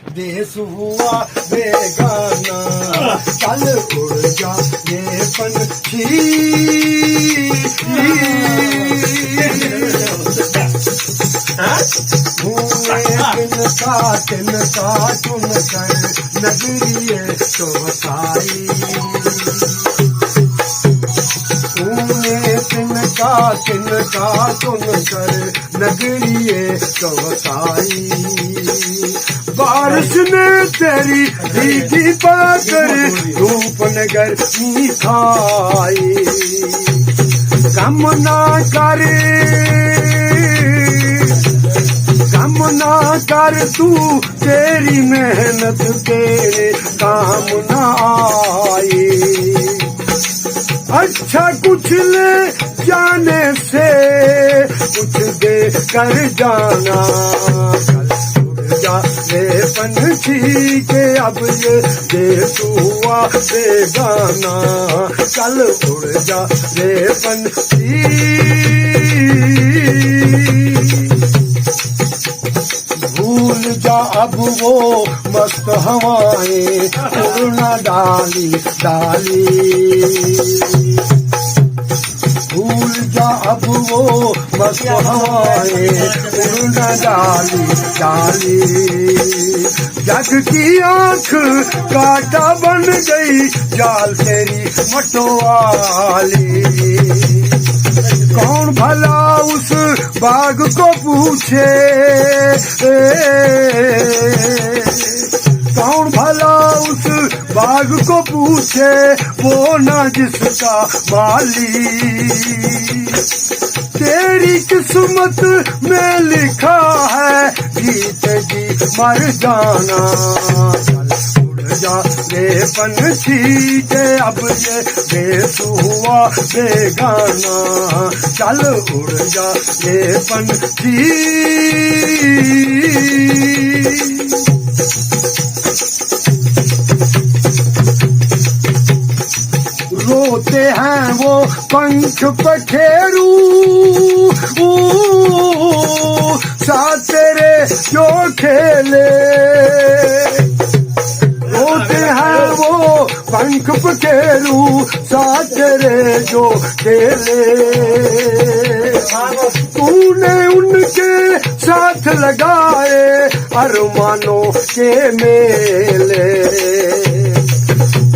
देश हुआ बेगाना। चल उड़ जा ये पंछी, तिनका चुन कर नगरिए तो बसाई। तूने तिनका चुन कर नगरिए तो बसाई। बारिश ने तेरी भीगी पाकर धूप नगर खाई। कम ना कर तू, तेरी मेहनत तेरे काम ना आए। अच्छा कुछ ले जाने से कुछ दे कर जाना। ये पंछी के अब ये देश हुआ बेगाना। चल उड़ जा ये पंछी, भूल जा अब वो मस्त हवाएं उड़ना डाली डाली। भूल जा अब वो मस्त हवाएं उड़ना डाली डाली। जग की आंख कांटा बन गई जाल तेरी मटवाली। कौन भला उस बाघ को पूछे, कौन भला उस बाघ को पूछे, वो ना जिसका माली। तेरी किस्मत में लिखा है जीत जी मर जाना। उड़ जा रे पंछी के अब ये देश हुआ बेगाना। चल उड़ जा रे पंछी। रोते हैं वो पंख पखेरू, साथ तेरे जो खेले। रोते हैं वो पंख पखेरू, साथ तेरे जो खेले। तूने उनके साथ लगाए अरमानों के मेले।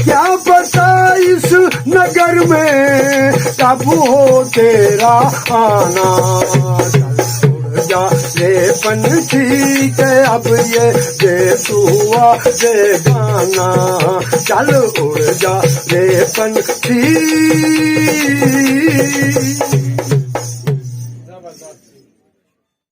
क्या पता इस नगर में कब हो तेरा आना। उड़ जा ये पंछी के अब ये देश हुआ बेगाना। चल उड़ जा ये पंछी।